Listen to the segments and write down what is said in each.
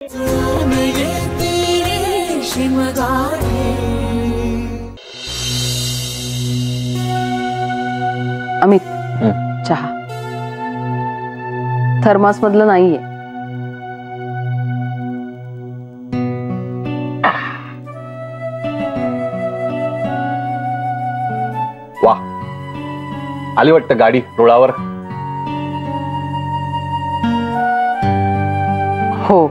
अमित, चहा थर्मास मधलं नाहीये. वा, आली वाटतं गाडी रुळावर. हो,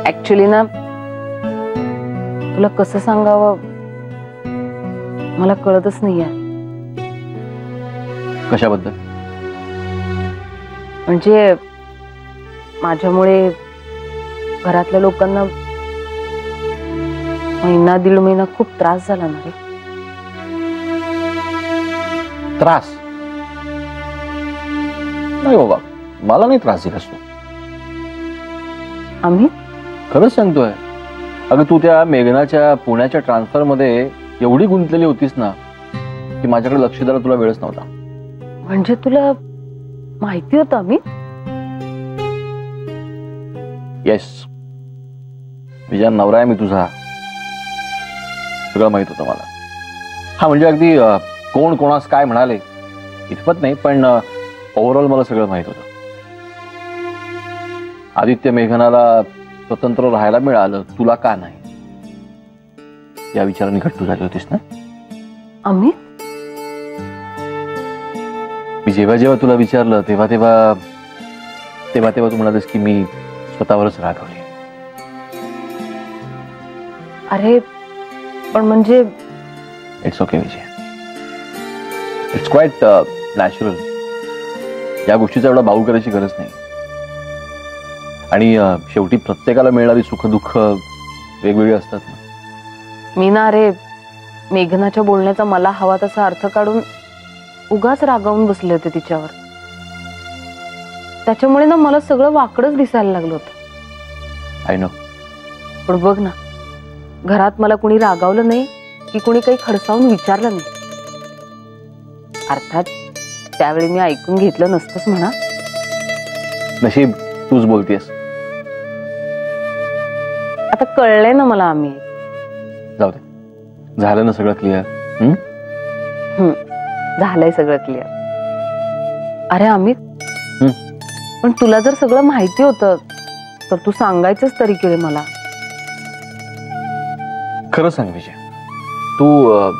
ऍक्च्युली ना तुला कसं सांगावं मला कळतच नाहीये. कशाबद्दल? म्हणजे माझ्यामुळे घरातल्या लोकांना महिना दीड महिना खूप त्रास झाला ना रे. त्रास? नाही बाबा, मला नाही त्रास दिलास तू. आम्ही खरंच सांगतोय. अगं तू त्या मेघनाच्या पुण्याच्या ट्रान्सफर मध्ये एवढी गुंतलेली होतीस ना की माझ्याकडे लक्ष द्यायला तुला वेळच नव्हता. म्हणजे तुला माहिती होतं आम्ही? येस, विजय नवरा आहे मी तुझा, सगळं माहित होतं मला. हा म्हणजे अगदी कोण कोणास काय म्हणाले इतपत नाही, पण ओव्हरऑल मला सगळं माहित होतं. आदित्य मेघनाला स्वतंत्र राहायला मिळालं, तुला का नाही या विचाराने घट्टू झाली होतीस ना. आम्ही मी जेव्हा जेव्हा तुला विचारलं तेव्हा तेव्हा तेव्हा तेव्हा तू म्हणालीस की मी स्वतःवरच रागवली. अरे पण म्हणजे it's okay Vijay, it's quite natural. या गोष्टीचा एवढा बाऊ करायची गरज नाही. आणि शेवटी प्रत्येकाला मिळणारी सुख दुःख वेगवेगळी असतात ना. मी ना अरे मेघनाच्या बोलण्याचा मला हवा तसा अर्थ काढून उगाच रागावून बसले होते तिच्यावर. त्याच्यामुळे ना मला सगळं वाकडच दिसायला लागलं होतं. I know. पण बघ ना, घरात मला कुणी रागावलं नाही की कुणी काही खडसावून विचारलं नाही. अर्थात त्यावेळी मी ऐकून घेतलं नसतंच म्हणा. नशीब तूच बोलतेस. आता कळलंय ना मला. आम्ही जाऊ दे, झालं ना सगळं क्लिअर. झालंय सगळं क्लिअर. अरे अमित, पण तुला जर सगळं माहिती होतं तर तू सांगायचंच तरी केले मला. खरं सांग विजय, तू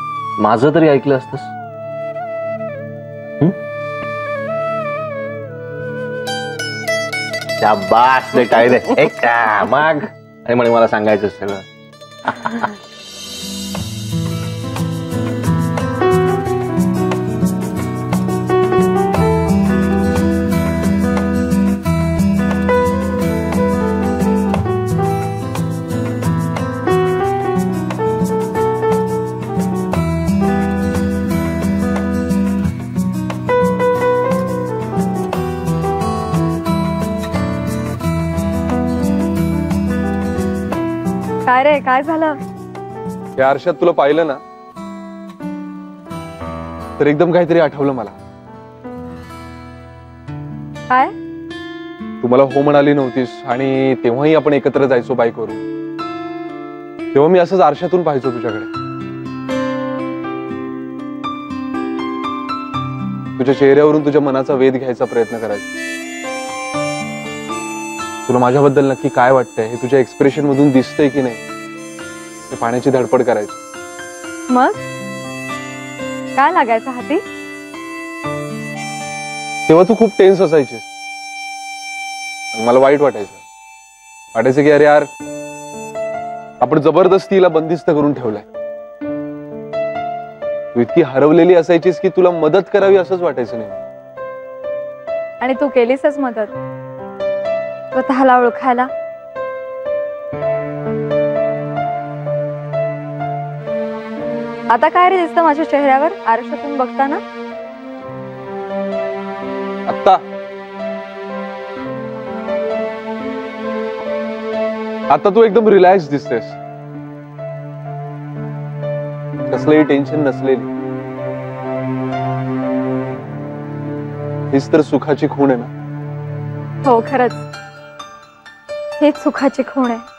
माझं तरी ऐकलं असतंस. शाबास दे, काय दे एक माग. आणि म्हणे मला सांगायचं सगळं. काय रे, काय झालं? या आरशात तुला पाहिलं ना तर एकदम काहीतरी आठवलं मला. काय? तू मला हो म्हणाली नव्हतीस आणि तेव्हाही आपण एकत्र जायचो बाईकवरून. तेव्हा मी असंच आरशातून पाहायचो तुझ्याकडे. तुझ्या चेहऱ्यावरून तुझ्या मनाचा वेध घ्यायचा प्रयत्न करायचो. तुला माझ्याबद्दल नक्की काय वाटतंय हे तुझ्या एक्सप्रेशन मधून दिसतंय की नाही हे पाण्याची धडपड करायची. मग काय लागायचं हाती? तेव्हा तू खूप टेन्स असायचीस. मला वाईट वाटायचं की अरे यार, आपण जबरदस्तीला बंदिस्त करून ठेवलाय. तू इतकी हरवलेली असायचीस की तुला मदत करावी असंच वाटायचं नाही. आणि तू केलीसच मदत स्वतःला ओळखायला. आता काय रे दिसतं माझ्या चेहऱ्यावर आरशातून बघताना? आता तू एकदम रिलॅक्स दिसतेस. कसलंही टेन्शन नसलेली. हीच तर सुखाची खूण आहे ना. हो खरंच. हेच सुखाची खूण आहे.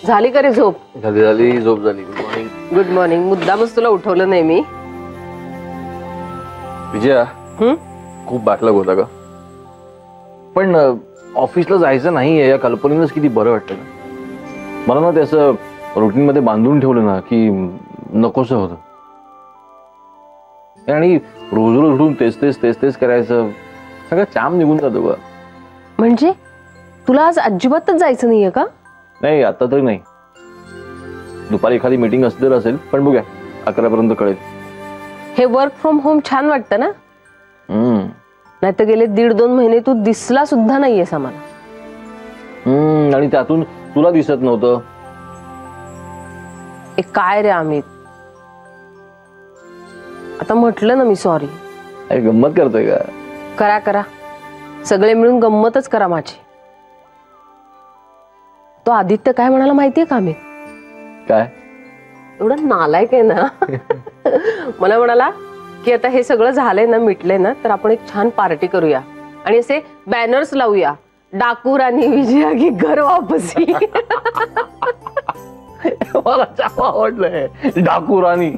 झाली का रे झोप? झाली झोप झाली. Good morning. Good morning. मुद्दामच तुला उठवलं नाही मी. विजया, खूप बॅकलॉग होता का? पण ऑफिसला जायचं नाहीये या कल्पनेनंच किती बरं वाटतं ना. मला ना त्याचं रुटीन मध्ये बांधून ठेवलं ना की नकोसं होतं. आणि रोज रोज उठून तेच तेच तेच तेच करायचं, सगळं चाम निघून जातो का. म्हणजे तुला आज अजिबातच जायचं नाहीये का? नाही, आता तरी नाही. दुपारी एखादी मीटिंग असली तर असेल, पण बघूया 11 पर्यंत कळेल. हे वर्क फ्रॉम होम छान वाटतं ना. नाही तर गेले 1.5-2 महिने तू दिसला सुद्धा नाहीयेस आम्हाला. आणि त्यातून तुला दिसत नव्हतं. ए काय रे अमित, आता म्हटलं ना मी सॉरी. अरे गंमत करतोय का? करा करा, सगळे मिळून गंमतच करा माझी. तो आदित्य काय म्हणाला माहितीये का अमित? काय? एवढं नालायक आहे ना. मला म्हणाला की आता हे सगळं झालंय ना, मिटलंय ना, तर आपण एक छान पार्टी करूया आणि असे बॅनर्स लावूया, डाकू राणी विजया की घर वापसी. मला जाम आवडलंय डाकू राणी.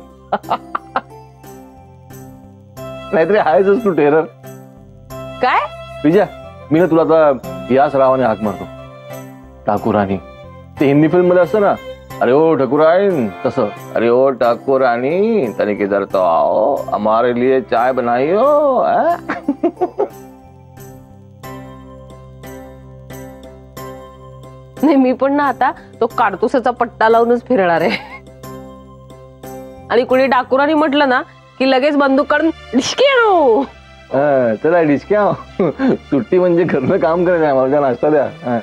नाहीतरी आहेच तू टेरर. काय विजया, मी ना तुला आता याच रावाने हाक मारतो, डाकू राणी. ते हिंदी फिल्म मध्ये असतं ना, अरे ओ ठाकुराइन, तसं अरे ओ ठाकुर रानी तनिक इधर तो आओ, हमारे लिए चाय बनाई हो. नाही, मी पण ना आता तो काडतुसाचा पट्टा लावूनच फिरणार आहे. आणि कुणी डाकुरानी म्हटलं ना की लगेच बंदूक काढून डिशक्याव. चला डिस्क्या. सुट्टी म्हणजे घरनं काम करायचं आहे, मला नाश्ता द्या.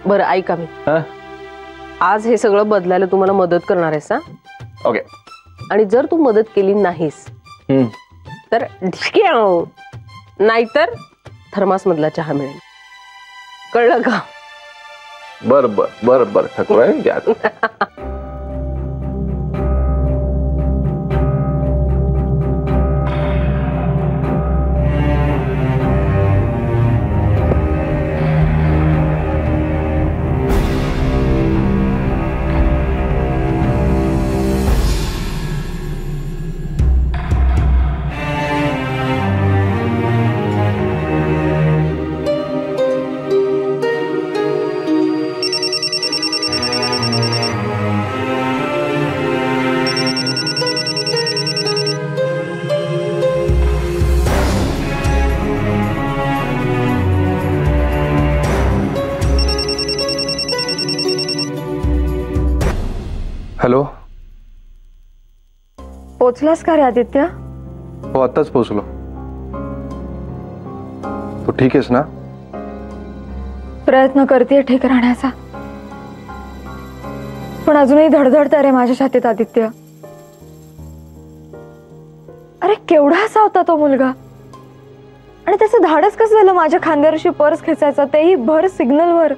बरं ऐका, मी आज हे सगळं बदलायला तुम्हाला मदत करणार आहेस ना? ओके. आणि जर तू मदत केली नाहीस तर डिशक्याव, नाहीतर थर्मास मधला चहा मिळेल. कळलं का? बर बर बर बर ठाकुराइन घ्या. हॅलो. पोचलास का रे आदित्य? हो, आत्ताच पोचलो. तू ठीक आहेस ना? प्रयत्न करतेय ठीक राहण्याचा, पण अजूनही धडधडत रे माझ्या छातीत आदित्य. अरे केवढासा होता तो मुलगा, आणि त्याचं धाडस कसं झालं माझ्या खांद्यावरशी पर्स खेचायचा, तेही भर सिग्नलवर.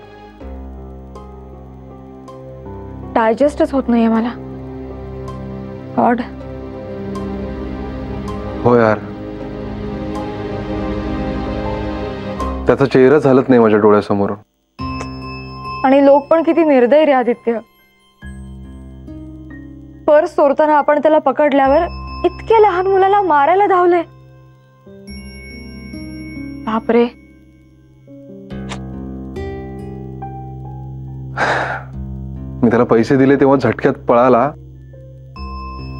डायजेस्टच होत नाहीये मला. गॉड. हो यार, त्याचा चेहराच हलत नाही माझ्या डोळ्यासमोरून. आणि लोक पण किती निर्दय रे आदित्य. पर्स चोरताना आपण त्याला पकडल्यावर इतक्या लहान मुलाला मारायला धावले. बापरे. मी त्याला पैसे दिले तेव्हा झटक्यात पळाला,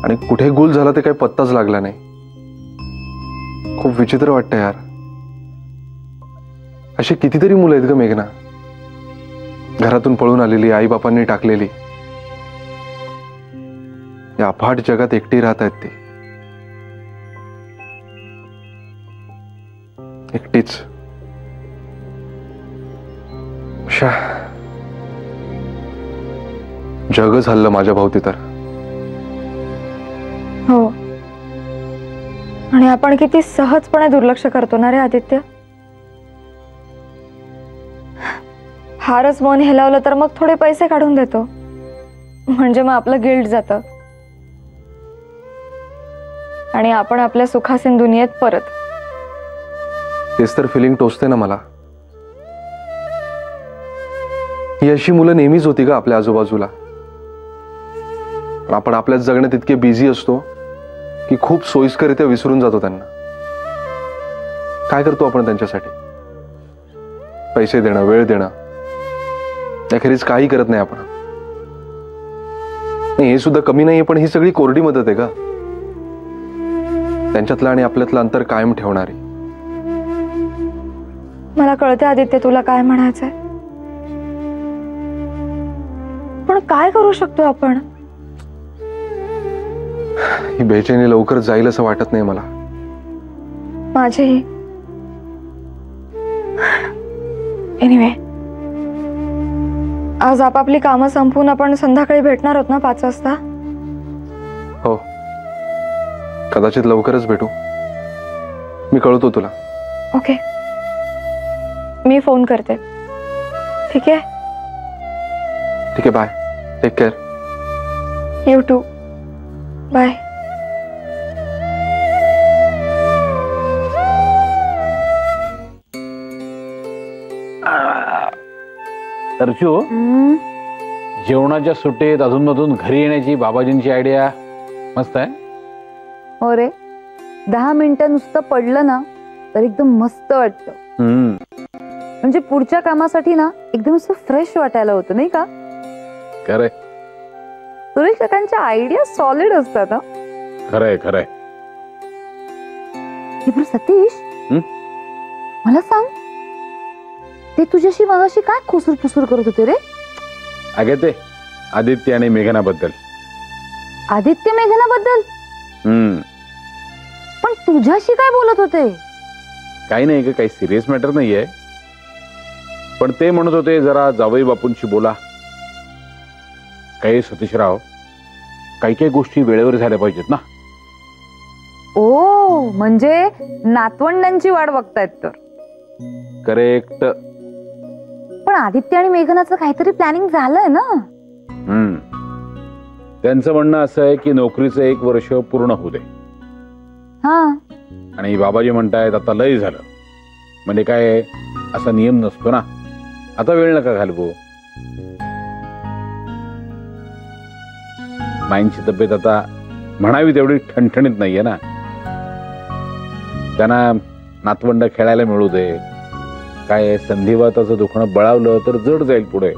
आणि कुठे गुल झाला ते काही पत्ताच लागला नाही. खूप विचित्र वाटतं यार. अशी कितीतरी मुलं आहेत ग मेघना, घरातून पळून आलेली, आई बापांनी टाकलेली. या अफाट जगात एकटी राहत आहेत ती, एकटीच. जगच हल्लं माझ्या भोवती तर. हो, आणि आपण किती सहजपणे दुर्लक्ष करतो ना रे आदित्य. फारच मन हेलावलं तर मग थोडे पैसे काढून देतो, म्हणजे मग आपलं गिल्ट जातं आणि आपण आपल्या सुखासीन दुनियेत परत. तेच तर फिलिंग टोचते ना मला. ही अशी मुलं नेहमीच होती का आपल्या आजूबाजूला. आपण आपल्याच जगण्यात इतके बिझी असतो की खूप सोयीस्करित्या विसरून जातो त्यांना. काय करतो आपण त्यांच्यासाठी? पैसे देणं, वेळ देणं, अखेरीस काही करत नाही आपण. नाही, हे सुद्धा कमी नाहीये, पण ही सगळी कोरडी मदत आहे का त्यांच्यातलं आणि आपल्यातलं अंतर कायम ठेवणारी. मला कळते आदित्य तुला काय म्हणायचंय, पण काय करू शकतो आपण? ही बेचैनी लवकर जाईल असं वाटत नाही मला. माझेही. एनिवे, आज आपापली कामं संपवून आपण संध्याकाळी भेटणार आहोत ना 5 वाजता? हो, कदाचित लवकरच भेटू. मी कळवतो तुला. ओके, मी फोन करते. ठीक आहे? ठीक आहे, bye. Take care. You too. Bye. Archu, जेवणाच्या सुट्टीत अधूनमधून घरी येण्याची बाबाजींची आयडिया मस्त आहे. हो रे, 10 मिनिटं नुसतं पडलं ना तर एकदम मस्त वाटतं. म्हणजे पुढच्या कामासाठी ना एकदम असं फ्रेश वाटायला होतं, नाही का? खरंय. सुरेश काकांच्या आयडिया सॉलिड असतात. खरंय खरंय. सतीश, मला सांग, ते तुझ्याशी मगाशी काय खुसूर फुसूर करत होते रे? अगे ते आदित्य आणि मेघनाबद्दल. आदित्य मेघनाबद्दल? पण तुझ्याशी काय बोलत होते? काही नाही ग, काही सिरियस मॅटर नाहीये, पण ते म्हणत होते जरा जावई बापूंशी बोला. काही सतीशराव, काही काही गोष्टी वेळेवर झाल्या पाहिजेत ना. ओ, म्हणजे नातवंडांची वाट बघतायत तर. करेक्ट. पण आदित्य आणि मेघनाचं काहीतरी प्लॅनिंग झालंय ना? त्यांचं म्हणणं असं आहे की नोकरीचं 1 वर्ष पूर्ण होऊ दे. हा, आणि बाबाजी म्हणतायत आता लय झालं, म्हणजे काय असा नियम नसतो ना, आता वेळ नका घालवू. माईंची तब्येत आता म्हणावी तेवढी ठणठणीत नाहीये ना. त्यांना नातवंड खेळायला मिळू दे. काय संधिवाताचं दुखणं बळावलं तर जड जाईल पुढे.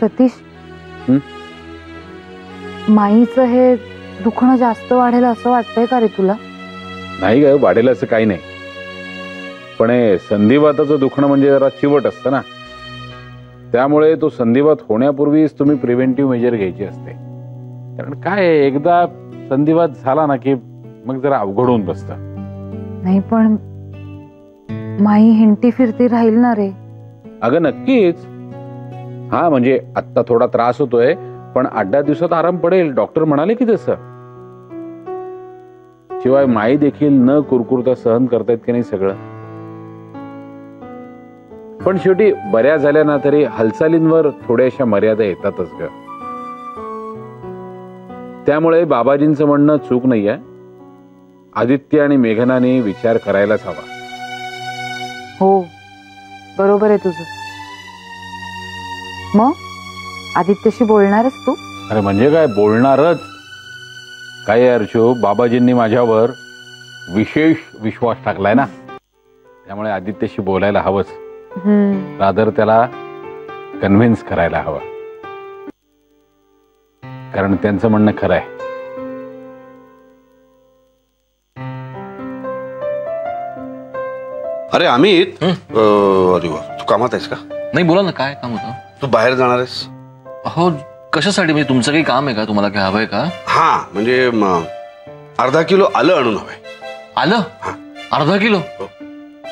सतीश, माईचं हे दुखणं जास्त वाढेल असं वाटतंय का रे तुला? नाही ग, वाढेल असं काही नाही, पण हे संधिवाताचं दुखणं म्हणजे जरा चिवट असतं ना, त्यामुळे तो संधिवात होण्यापूर्वीच तुम्ही प्रिव्हेंटिव्ह मेजर घ्यायची असते. कारण काय एकदा संधिवात झाला ना की मग जरा अवघड होऊन बसतं. नाही, पण माई हिंटी फिरती राहील ना रे? अगं नक्कीच. हा, म्हणजे आता थोडा त्रास होतोय, पण 8-10 दिवसात आराम पडेल, डॉक्टर म्हणाले की तसं. शिवाय माई देखील न कुरकुरता सहन करतायत की नाही सगळं. पण शेवटी बऱ्या झाल्या ना तरी हालचालींवर थोड्याशा मर्यादा येतातच ग. त्यामुळे बाबाजींचं म्हणणं चूक नाहीये. आदित्य आणि मेघनाने विचार करायलाच हवा. हो, बरोबर आहे तुझं. मग आदित्यशी बोलणारच तू? अरे म्हणजे काय बोलणारच काय अर्चू, बाबाजींनी माझ्यावर विशेष विश्वास टाकलाय ना, त्यामुळे आदित्यशी बोलायला हवंच. रादर त्याला कन्व्हिन्स करायला हवं, कारण त्यांचं म्हणणं खरं आहे. अरे अमित, अरे वा, तू कामात आहेस का? नाही, बोला ना, काय काम होतं? तू बाहेर जाणार आहेस? हो, कशासाठी? म्हणजे तुमचं काही काम आहे का? तुम्हाला काय हवंय का? हा, म्हणजे अर्धा किलो आलं आणून हवंय. आलं? अर्धा किलो?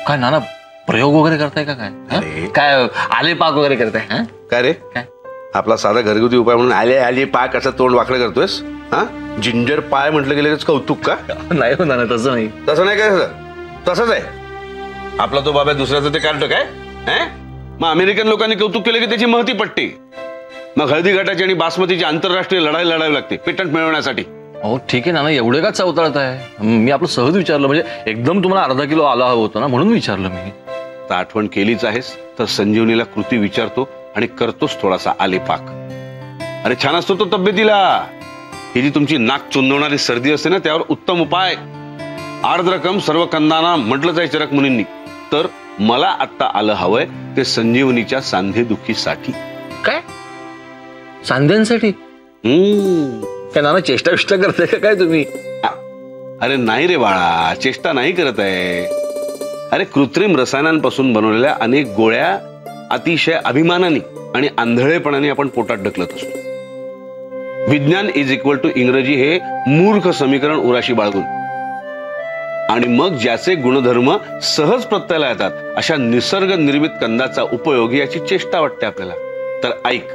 काय नाना प्रयोग वगैरे करताय का? काय काय आले पाक वगैरे करताय? काय रे काय? आपला साधा घरगुती उपाय म्हणून आले आले पाय कसं तोंड वाकडं करतोयस? हा, जिंजर पाय म्हटलं गेलं कौतुक का? नाही हो नाना, तसं नाही. तसं नाही काय, तसंच आहे आपला तो बाबा. दुसऱ्याचं ते कार्ट काय? मग अमेरिकन लोकांनी कौतुक केलं की त्याची महती पटते. मग हळदी घाटाची आणि बासमतीची आंतरराष्ट्रीय लढाई लढावी लागते पेटंट मिळवण्यासाठी. हो ठीक आहे नाना, एवढे का चवताळत आहे? मी आपलं सहज विचारलं, म्हणजे एकदम तुम्हाला अर्धा किलो आलं हवं होतं ना, म्हणून विचारलं मी. तर आठवण केलीच आहेस तर संजीवनीला कृती विचारतो आणि करतोच थोडासा आलेपाक. अरे छान असतो तो तब्येतीला. ही जी तुमची नाक चुंदवणारी सर्दी असते ना, त्यावर उत्तम उपाय. आर्द्रकम सर्व कंदाना म्हटलंच आहे चरक मुनींनी. तर मला आत्ता आलं हवंय ते संजीवनीच्या सांधेदुखीसाठी. काय सांध्यांसाठी? काय नाना चेष्टा विष्टा करताय का काय तुम्ही? अरे नाही रे बाळा, चेष्टा नाही करत आहे. अरे कृत्रिम रसायनांपासून बनवलेल्या अनेक गोळ्या अतिशय अभिमानाने आणि आंधळेपणाने आपण पोटात ढकलत असतो. विज्ञान इज इक्वल टू इंग्रजी हे मूर्ख समीकरण उराशी बाळगून आणि मग ज्याचे गुणधर्म सहज प्रत्ययाला येतात अशा निसर्ग निर्मित कंदाचा उपयोग याची चेष्टा वाटते आपल्याला. तर ऐक,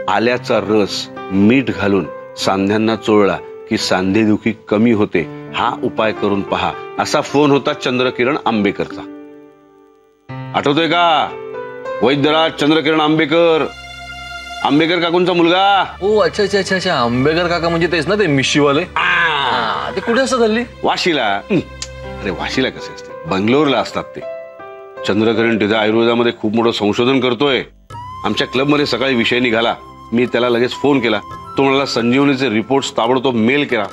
आल्याचा रस मीठ घालून सांध्यांना चोळला की सांधेदुखी कमी होते. हा उपाय करून पहा. असा फोन होता चंद्रकिरण आंबेकरचा. आठवतोय का? वैद्यराज चंद्रकिरण आंबेकर, आंबेकर काकूंचा मुलगा. ओ अच्छा अच्छा अच्छा अच्छा, आंबेकर काका म्हणजे तेच ना ते मिशीवाले? ते कुठे असतात हल्ली? वाशीला. अरे वाशीला कसे असते, बंगलोरला असतात ते. चंद्रकिरण तिथे आयुर्वेदामध्ये खूप मोठं संशोधन करतोय. आमच्या क्लबमध्ये सकाळी विषय निघाला. मी त्याला लगेच फोन केला. तो म्हणाला संजीवनीचे रिपोर्ट्स ताबडतोब मेल करा.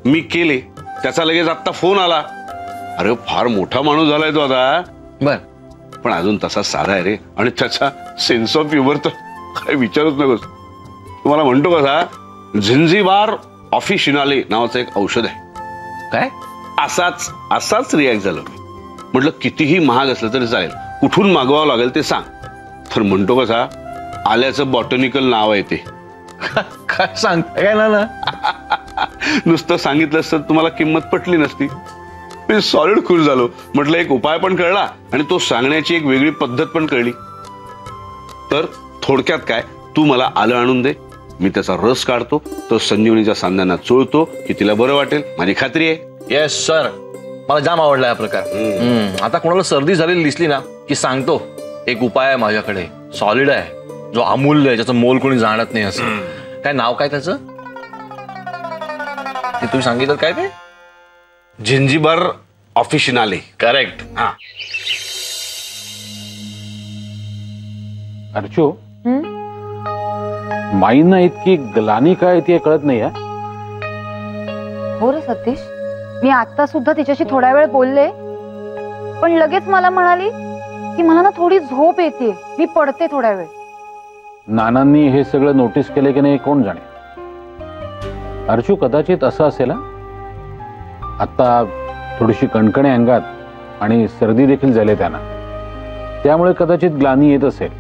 मी केले. त्याचा लगेच आत्ता फोन आला. अरे फार मोठा माणूस झालाय तो आता. बर, पण अजून तसा साधा आहे रे. आणि त्याचा सेन्स ऑफ ह्युमर तर काय विचारूच नकोस. तुम्हाला म्हणतो कसा, झिंझिबार ऑफिशिनाले नावाचं एक औषध आहे. काय? असाच रिॲक्ट झालो मी. म्हटलं कितीही महाग असलं तरी चालेल, कुठून मागवावं लागेल ते सांग. तर म्हणतो कसा, आल्याचं बॉटनिकल नाव आहे ते. काय सांगताय काय नाना? नुसतं सांगितलं असतं तुम्हाला किंमत पटली नसती. मी सॉलिड खुश झालो. म्हटलं एक उपाय पण कळला आणि तो सांगण्याची एक वेगळी पद्धत पण कळली. तर थोडक्यात काय, तू मला आलं आणून दे, मी त्याचा रस काढतो, तो संजीवनीच्या सांध्यांना चोळतो की तिला बरं वाटेल. माझी खात्री आहे. येस सर, मला जाम आवडला हा प्रकार. आता कोणाला सर्दी झालेली दिसली ना की सांगतो, एक उपाय आहे माझ्याकडे, सॉलिड आहे, जो अमूल्य आहे, ज्याचं मोल कोणी जाणत नाही. असं काय नाव काय त्याचं? ते तुम्ही सांगितलं काय? ते झिंझिबार ऑफिशिनाले. करेक्ट. हा. अर्चू, माईंना इतकी ग्लानी काय ती कळत नाही. हो रे सतीश, मी आता सुद्धा तिच्याशी थोडा वेळ बोलले, पण लगेच मला म्हणाली की मला ना थोडी झोप येते, मी पडते थोड्या वेळ. नानांनी हे सगळं नोटीस केले की नाही कोण जाणे. अर्चू, कदाचित असं असेल. आता थोडीशी कणकणी अंगात आणि सर्दी देखील झाली त्यांना, त्यामुळे कदाचित ग्लानी येत असेल.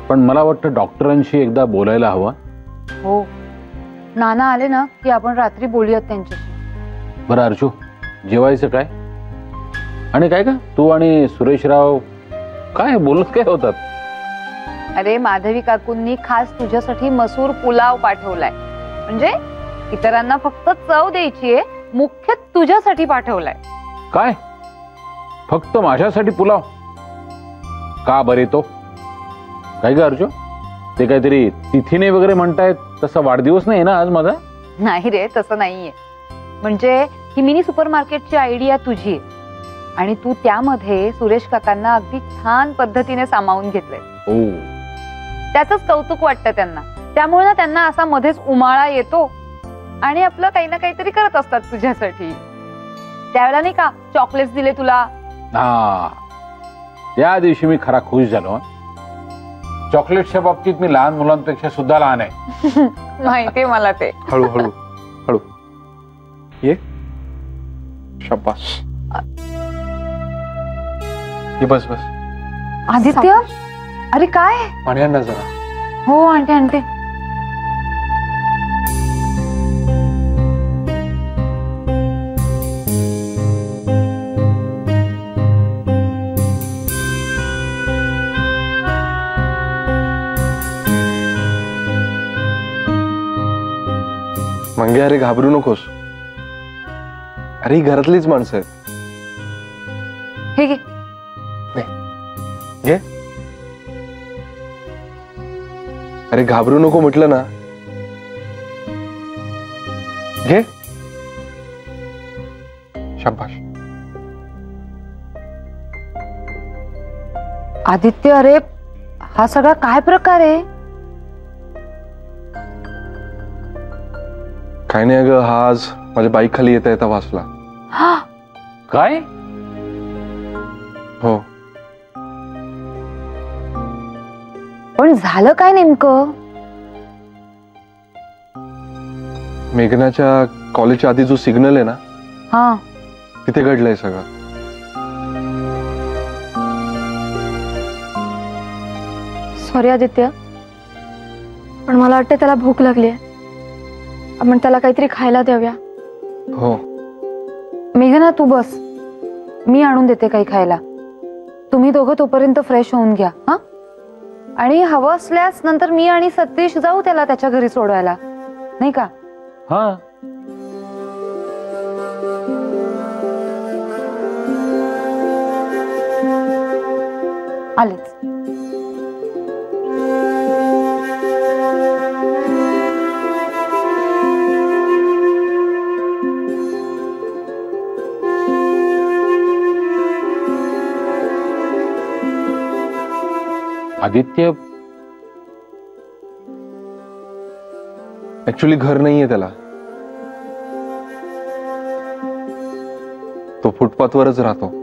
पण मला वाटतं डॉक्टरांशी एकदा बोलायला हवं. हो, नाना आले ना की आपण रात्री बोलूयात त्यांच्याशी. बरं अर्चू, जेवायचं काय? आणि काय का तू आणि सुरेशराव काय बोलत काय होतात? अरे माधवी काकूंनी खास तुझ्यासाठी मसूर पुलाव पाठवलाय. म्हणजे इतरांना फक्त चव द्यायची, मुख्य तुझ्यासाठी पाठवलाय. काय? फक्त माझ्यासाठी पुलाव? का बरे तो काय ग अर्जू? ते काहीतरी तिथीने वगैरे म्हणतायत, तसा वाढदिवस नाही ना आज माझा? नाही रे, तसं नाहीये. म्हणजे ही मिनी सुपरमार्केटची आयडिया तुझी आहे आणि तू त्यामध्ये सुरेश काकांना अगदी छान पद्धतीने सामावून घेतलंय. त्याचंच कौतुक वाटतं त्यांना. त्यामुळे ना त्यांना असा मध्येच उमाळा येतो आणि आपलं काही ना काहीतरी करत असतात तुझ्यासाठी. त्यावेळेला नाही का चॉकलेट्स दिले तुला? हा, त्या दिवशी मी खरा खुश झालो. चॉकलेटच्या बाबतीत मी लहान मुलांपेक्षा सुद्धा लहान आहे. माहितीये मला ते. हळू हळू हळू ये. शाबास. ये बस बस. आदित्य, अरे काय? पाणी आण ना जरा. हो आणते आणते. म्हणजे अरे घाबरू नकोस. अरे ही घरातलीच माणसं आहेत. हे घे. घे. अरे घाबरू नको म्हटलं ना. घे. शाबाश. आदित्य, अरे हा सगळा काय प्रकार आहे? काय नाही अगं, हा आज माझ्या बाईक खाली येता येता वाचला. हा, काय? हो. पण झालं काय नेमकं? मेघनाच्या कॉलेजच्या आधी जो सिग्नल आहे ना, हा, तिथे घडलंय सगळं. सॉरी आदित्य, पण मला वाटतं त्याला भूक लागली आहे. आपण त्याला काहीतरी खायला देऊया. हो. मेघना तू बस, मी आणून देते काही खायला. तुम्ही दोघं तोपर्यंत फ्रेश होऊन घ्या. हा, आणि हवं असल्यास नंतर मी आणि सतीश जाऊ त्याला त्याच्या घरी सोडवायला, नाही का? हा. आलेच. आदित्य ऍक्च्युली घर नाहीये त्याला. तो फुटपाथवरच राहतो.